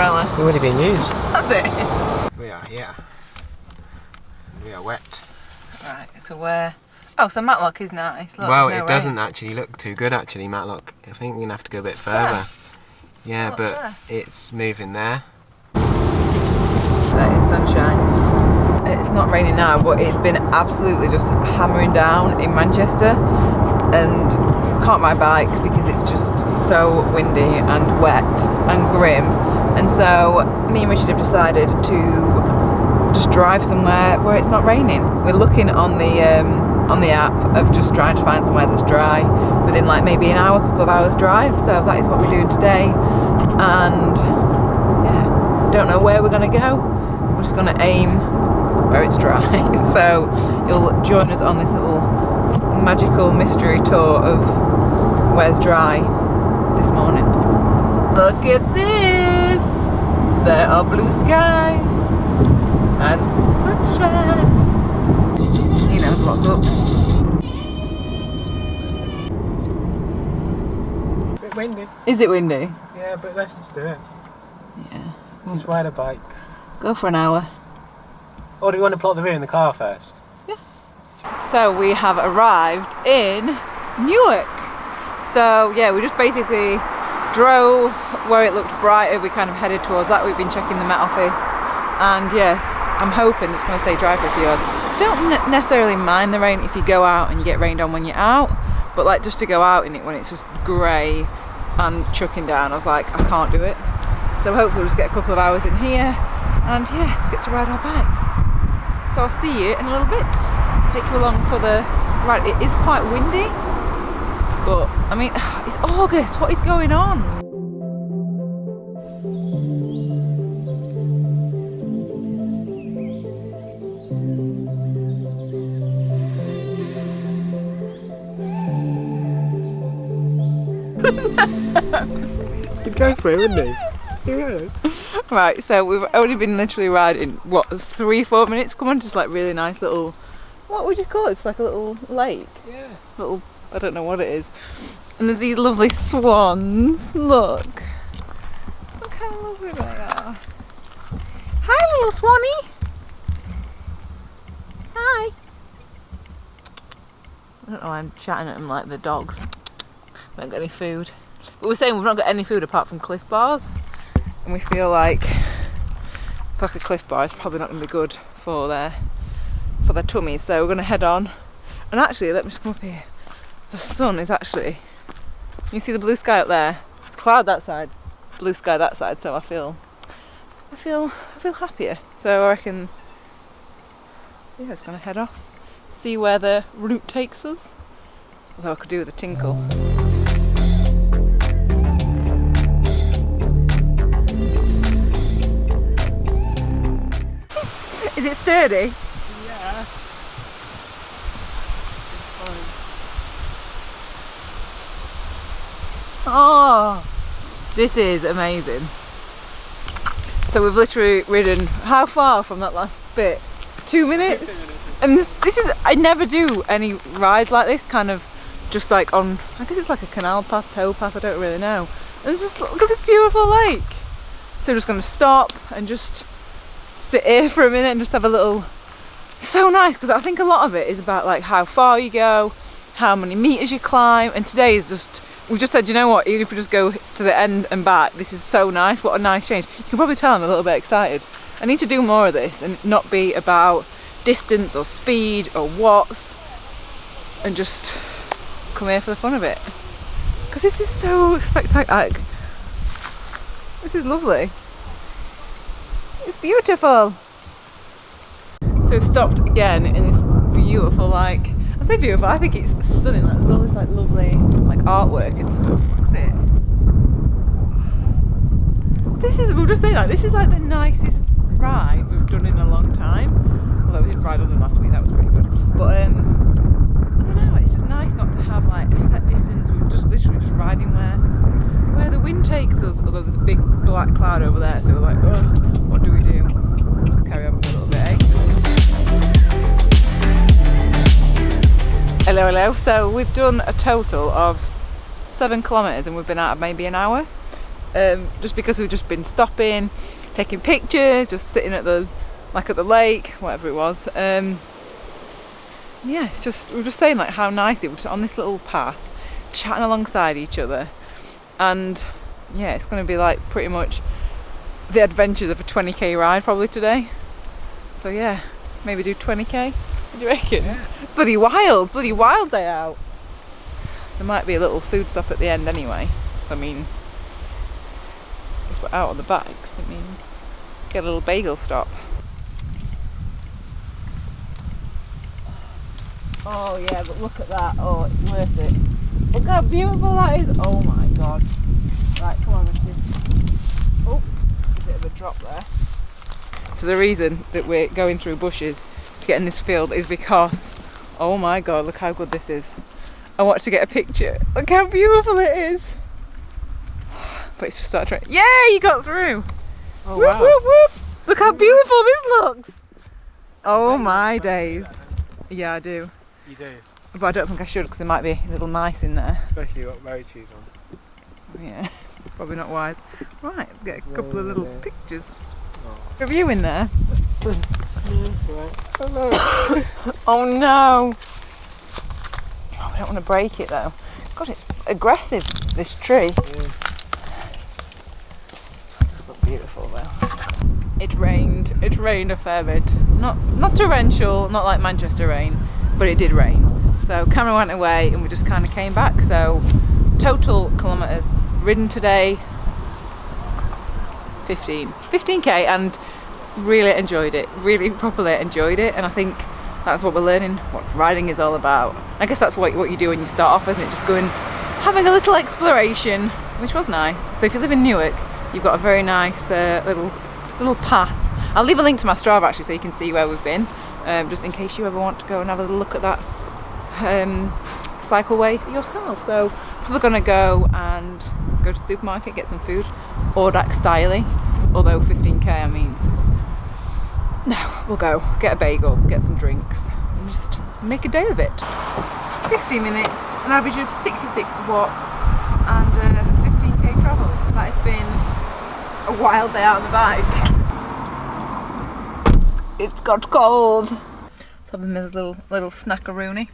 umbrella? It's already been used. Has it? We are here. We are wet. Right, so where? Oh, so Matlock is nice. Look, Well, there's no it doesn't rain. actually look too good, actually, Matlock. I think we're going to have to go a bit further. Yeah, What's but there? it's moving there. That is sunshine. It's not raining now, but it's been absolutely just hammering down in Manchester, and can't ride bikes because it's just so windy and wet and grim. And so me and Richard have decided to just drive somewhere where it's not raining. We're looking on the app of just trying to find somewhere that's dry within like maybe an hour, couple of hours drive. So that is what we're doing today. And yeah, don't know where we're gonna go. We're just gonna aim where it's dry. So you'll join us on this little magical mystery tour of where's dry this morning. Look at this! There are blue skies and sunshine. He knows what's up. A bit windy. Is it windy? Yeah, but let's just do it. Yeah. Just ride our bikes. Go for an hour. Or do you want to plot the route in the car first? So we have arrived in Newark. So yeah, we just basically drove where it looked brighter. We kind of headed towards that. We've been checking the Met Office, and yeah, I'm hoping it's going to stay dry for a few hours. Don't necessarily mind the rain if you go out and you get rained on when you're out, but like just to go out in it when it's just grey and chucking down, I was like, I can't do it. So hopefully we'll just get a couple of hours in here, and yeah, just get to ride our bikes. So I'll see you in a little bit. Take you along for the ride. It is quite windy, but I mean, it's August. What is going on? He'd go for it, wouldn't he? He would. Right, so we've only been literally riding, what, 3-4 minutes? Come on, just like really nice little, what would you call it? It's like a little lake. Yeah. Little, I don't know what it is. And there's these lovely swans. Look. Look how lovely they are. Hi, little swanny. Hi. I don't know why I'm chatting at them like the dogs. We haven't got any food. But we're saying we've not got any food apart from Cliff Bars. And we feel like a Cliff Bar is probably not going to be good for their tummies. So we're going to head on. And actually, let me just come up here. The sun is actually, you see the blue sky up there? It's cloud that side, blue sky that side. So I feel happier. So I reckon, yeah, it's going to head off. See where the route takes us. Although I could do with a tinkle. Is it sturdy? Yeah. Oh, this is amazing. So we've literally ridden how far from that last bit? 2 minutes? And this is, I never do any rides like this, kind of just like on, I guess it's like a canal path, tow path, I don't really know. And look at this beautiful lake. So we're just going to stop and just sit here for a minute and just have a little, so nice, because I think a lot of it is about like how far you go, how many meters you climb, and today is just, we just said, you know what, even if we just go to the end and back, this is so nice, what a nice change. You can probably tell I'm a little bit excited. I need to do more of this and not be about distance or speed or watts, and just come here for the fun of it. Because this is so spectacular. This is lovely. It's beautiful. So we've stopped again in this beautiful, like, I say beautiful, I think it's stunning. Like, there's all this like lovely like artwork and stuff. Look at it. This is, we'll just say that, this is like the nicest ride we've done in a long time. Although we did ride on them last week, that was pretty good. But I don't know, it's just nice not to have like a set distance. We're just literally just riding where the wind takes us. Although there's a big black cloud over there, so we're like, oh, what do we do? Just carry on for a little bit, eh? Hello, hello. So we've done a total of 7 kilometres and we've been out maybe an hour. just because we've just been stopping, taking pictures, just sitting at the lake, whatever it was. Yeah, it's just, we were just saying like how nice it was on this little path, chatting alongside each other, and yeah, it's going to be like pretty much the adventures of a 20k ride probably today. So yeah, maybe do 20k. What do you reckon? Yeah. Bloody wild day out. There might be a little food stop at the end anyway. I mean, if we're out on the bikes, it means get a little bagel stop. Oh yeah, but look at that. Oh, it's worth it. Look how beautiful that is. Oh my god. Right, come on, Richard. Oh, a bit of a drop there. So the reason that we're going through bushes to get in this field is because, oh my god, look how good this is. I want to get a picture. Look how beautiful it is. But it's just started raining. Yeah, you got through. Oh Whoop, wow. whoop, whoop. Look how beautiful this looks. Oh my days. Yeah, I do. You do. But I don't think I should because there might be little mice in there. Especially got road shoes on. Yeah, probably not wise. Right, let's get a couple of little pictures. Oh. Are you in there? Hello. Oh no! Oh, I don't want to break it though. God, it's aggressive, this tree. Yeah. It's look beautiful though. It rained a fair bit. Not torrential, not like Manchester rain, but it did rain. So camera went away and we just kind of came back. So total kilometres ridden today, 15k, and really enjoyed it, really properly enjoyed it. And I think that's what we're learning, what riding is all about. I guess that's what you do when you start off, isn't it? Just going, having a little exploration, which was nice. So if you live in Newark, you've got a very nice little path. I'll leave a link to my Strava actually so you can see where we've been, just in case you ever want to go and have a little look at that cycleway yourself. So probably going to go to the supermarket, get some food, Audax styly, although 15k, I mean, no, we'll go get a bagel, get some drinks and just make a day of it. 50 minutes, an average of 66 watts and 15k travel. That has been a wild day out on the bike. It's got cold. So I've been this little snackaroony.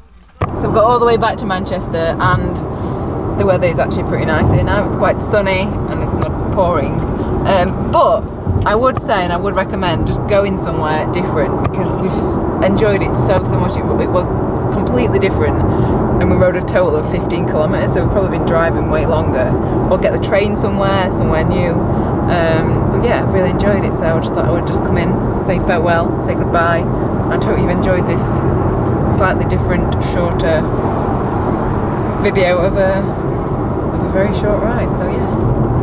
So we've got all the way back to Manchester and the weather is actually pretty nice here now. It's quite sunny and it's not pouring. But I would say, and I would recommend, just going somewhere different because we've enjoyed it so much. It was completely different and we rode a total of 15 kilometres, so we've probably been driving way longer. Or get the train somewhere new. But yeah, really enjoyed it, so I just thought I would just come in, say farewell, say goodbye, and hope you've enjoyed this slightly different, shorter video of a very short ride. So yeah.